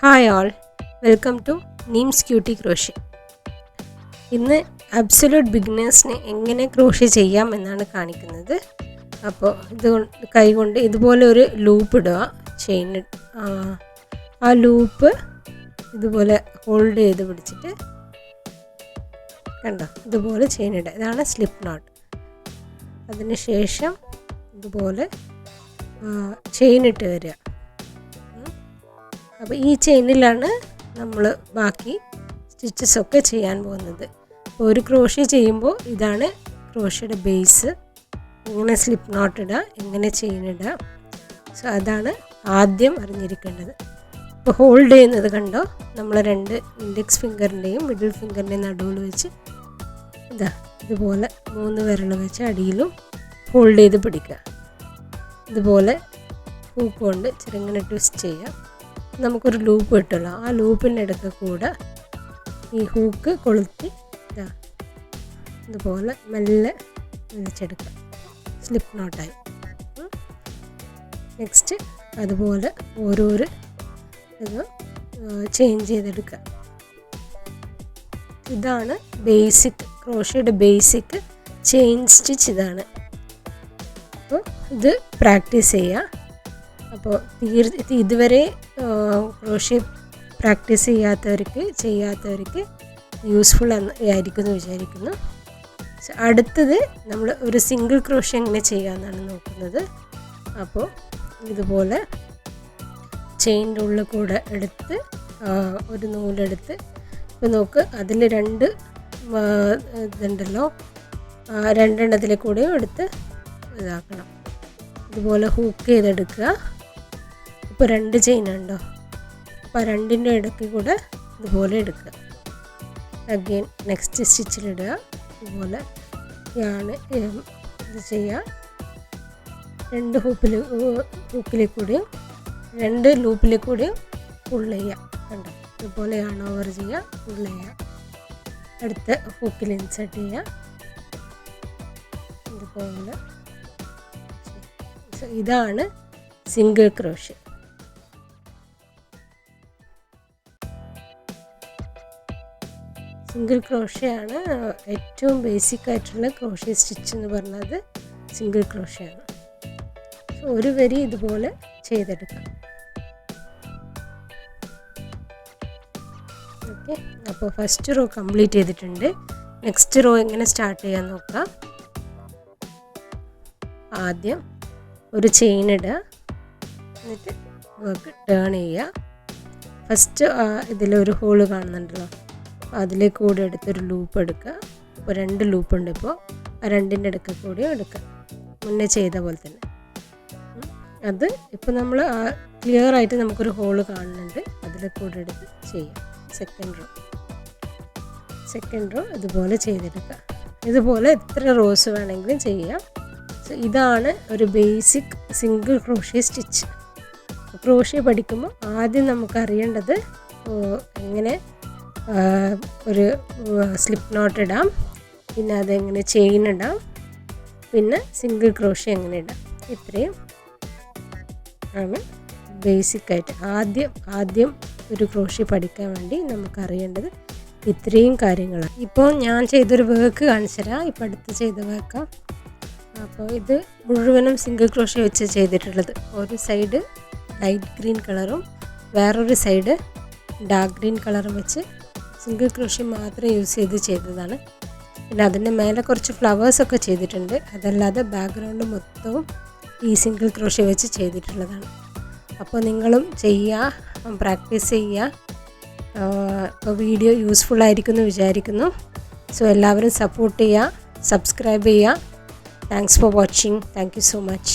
Hi all, welcome to നീംസ് cutie crochet. ഇന്ന് absolute ബിഗിനേഴ്സിനെ എങ്ങനെ ക്രോഷ്യ ചെയ്യാം എന്നാണ് കാണിക്കുന്നത്. അപ്പോൾ കൈകൊണ്ട് ഇതുപോലെ ഒരു ലൂപ്പ് ഇടുക, ചെയിൻ ആ ലൂപ്പ് ഇതുപോലെ ഹോൾഡ് ചെയ്ത് പിടിച്ചിട്ട് കണ്ടോ, ഇതുപോലെ ചെയിൻ ഇടുക. ഇതാണ് സ്ലിപ്പ് നോട്ട്. അതിന് ശേഷം ഇതുപോലെ ചെയിൻ ഇട്ട് വരിക. അപ്പോൾ ഈ ചെയിനിലാണ് നമ്മൾ ബാക്കി സ്റ്റിച്ചസൊക്കെ ചെയ്യാൻ പോകുന്നത്. അപ്പോൾ ഒരു ക്രോഷ്യ ചെയ്യുമ്പോൾ ഇതാണ് ക്രോഷ്യയുടെ ബേസ്. എങ്ങനെ സ്ലിപ്പ് നോട്ട് ഇടുക, എങ്ങനെ ചെയിൻ ഇടുക, സോ അതാണ് ആദ്യം അറിഞ്ഞിരിക്കേണ്ടത്. ഇപ്പോൾ ഹോൾഡ് ചെയ്യുന്നത് കണ്ടോ, നമ്മൾ 2 ഇൻഡെക്സ് ഫിംഗറിൻ്റെയും മിഡിൽ ഫിംഗറിൻ്റെയും നടുവിൽ വെച്ച് ഇതുപോലെ 3 വിരൽ വെച്ച് അടിയിലും ഹോൾഡ് ചെയ്ത് പിടിക്കുക. ഇതുപോലെ ഹൂക്ക് കൊണ്ട് ചെറുങ്ങനെ ട്വിസ്റ്റ് ചെയ്യുക. നമുക്കൊരു ലൂപ്പ് കിട്ടുമല്ലോ, ആ ലൂപ്പിൻ്റെ ഇടയ്ക്ക് കൂടെ ഈ ഹൂക്ക് കൊളുത്തി ഇതുപോലെ മെല്ലെ വലിച്ചെടുക്കുക. സ്ലിപ്പ് നോട്ടായി. നെക്സ്റ്റ് അതുപോലെ ഓരോരോ ഇത് ചേഞ്ച് ചെയ്തെടുക്കുക. ഇതാണ് ബേസിക് ക്രോഷ്യയുടെ ബേസിക് ചെയിൻ സ്റ്റിച്ച്. ഇതാണ്. അപ്പോൾ ഇത് പ്രാക്ടീസ് ചെയ്യുക. അപ്പോൾ ഇതുവരെ ക്രോഷ്യ പ്രാക്ടീസ് ചെയ്യാത്തവർക്ക് യൂസ്ഫുൾ ആയിരിക്കുമെന്ന് വിചാരിക്കുന്നു. സോ അടുത്തത് നമ്മൾ ഒരു സിംഗിൾ ക്രോഷ്യ എങ്ങനെ ചെയ്യാമെന്നാണ് നോക്കുന്നത്. അപ്പോൾ ഇതുപോലെ ചെയിൻ്റെ ഉള്ളിൽ കൂടെ എടുത്ത് ഒരു നൂലെടുത്ത്, ഇപ്പോൾ നോക്ക്, അതിൽ 2 ഇതുണ്ടല്ലോ, 2 എണ്ണത്തിലെ കൂടെയും എടുത്ത് ഇതാക്കണം. ഇതുപോലെ ഹൂക്ക് ചെയ്തെടുക്കുക. ഇപ്പോൾ 2 ചെയിൻ ഉണ്ടോ, അപ്പോൾ 2ൻ്റെ ഇടയ്ക്ക് കൂടെ ഇതുപോലെ എടുക്കുക. അഗെയിൻ നെക്സ്റ്റ് സ്റ്റിച്ചിലിടുക. ഇതുപോലെ ഇത് ചെയ്യുക. 2 ഹൂക്കിലെ കൂടെയും 2 ലൂപ്പിലെ കൂടെയും പുൾ ചെയ്യുക. കണ്ടോ, ഇതുപോലെയാണ് ഓവർ ചെയ്യുക, പുൾ ചെയ്യുക. അടുത്ത ഹൂക്കിൽ ഇൻസേർട്ട് ചെയ്യുക. ഇതുപോലെ. ഇതാണ് സിംഗിൾ ക്രോഷ്യ. സിംഗിൾ ക്രോഷ്യയാണ് ഏറ്റവും ബേസിക് ആയിട്ടുള്ള ക്രോഷ്യ സ്റ്റിച്ച് എന്ന് പറഞ്ഞത്. സിംഗിൾ ക്രോഷ്യയാണ്. സോ ഒരു വരി ഇതുപോലെ ചെയ്തെടുക്കാം. ഓക്കെ, അപ്പോൾ ഫസ്റ്റ് റോ കംപ്ലീറ്റ് ചെയ്തിട്ടുണ്ട്. നെക്സ്റ്റ് റോ എങ്ങനെ സ്റ്റാർട്ട് ചെയ്യാൻ നോക്കാം. ആദ്യം ഒരു ചെയിൻ ഇടുക, എന്നിട്ട് വർക്ക് ടേൺ ചെയ്യുക. ഫസ്റ്റ് ഇതിലൊരു ഹോള് കാണുന്നുണ്ടല്ലോ, അതിലേക്ക് കൂടെ എടുത്തൊരു ലൂപ്പ് എടുക്കുക. ഇപ്പോൾ 2 ലൂപ്പുണ്ട്. ഇപ്പോൾ ആ 2ൻ്റെ ഇടയ്ക്ക് കൂടെയും എടുക്കുക, മുന്നേ ചെയ്ത പോലെ തന്നെ. അത് ഇപ്പോൾ നമ്മൾ ക്ലിയർ ആയിട്ട് നമുക്കൊരു ഹോള് കാണുന്നുണ്ട്, അതിലേക്ക് കൂടെ എടുത്ത് ചെയ്യാം. സെക്കൻഡ് റോ ഇതുപോലെ ചെയ്തെടുക്കുക. ഇതുപോലെ എത്ര റോസ് വേണമെങ്കിലും ചെയ്യാം. സോ ഇതാണ് ഒരു basic single crochet stitch. Crochet പഠിക്കുമ്പോൾ ആദ്യം നമുക്കറിയേണ്ടത് എങ്ങനെ ഒരു സ്ലിപ്പ് നോട്ട് ഇടാം, പിന്നെ അതെങ്ങനെ ചെയിൻ ഇടാം, പിന്നെ സിംഗിൾ ക്രോഷ്യ എങ്ങനെ ഇടാം. ഇത്രയും ആണ് ബേസിക്കായിട്ട് ആദ്യം ഒരു ക്രോഷ്യ പഠിക്കാൻ വേണ്ടി നമുക്കറിയേണ്ടത് ഇത്രയും കാര്യങ്ങളാണ്. ഇപ്പോൾ ഞാൻ ചെയ്തൊരു വർക്ക് കാണിച്ചു തരാം. ഇപ്പോൾ അടുത്ത് ചെയ്ത വർക്കാണ്. അപ്പോൾ ഇത് മുഴുവനും സിംഗിൾ ക്രോഷ്യ വെച്ച് ചെയ്തിട്ടുള്ളത്. ഒരു സൈഡ് ലൈറ്റ് ഗ്രീൻ കളറും വേറൊരു സൈഡ് ഡാർക്ക് ഗ്രീൻ കളറും വെച്ച് സിംഗിൾ ക്രോഷ്യ മാത്രം യൂസ് ചെയ്തതാണ്. പിന്നെ അതിൻ്റെ മേലെ കുറച്ച് ഫ്ലവേഴ്സൊക്കെ ചെയ്തിട്ടുണ്ട്. അതല്ലാതെ ബാക്ക്ഗ്രൗണ്ട് മൊത്തവും ഈ സിംഗിൾ ക്രോഷ്യ വെച്ച് ചെയ്തിട്ടുള്ളതാണ്. അപ്പോൾ നിങ്ങളും ചെയ്യുക, പ്രാക്ടീസ് ചെയ്യുക. ഇപ്പോൾ വീഡിയോ യൂസ്ഫുൾ ആയിരിക്കുമെന്ന് വിചാരിക്കുന്നു. സോ എല്ലാവരും സപ്പോർട്ട് ചെയ്യുക, സബ്സ്ക്രൈബ് ചെയ്യുക. Thanks for watching. Thank you so much.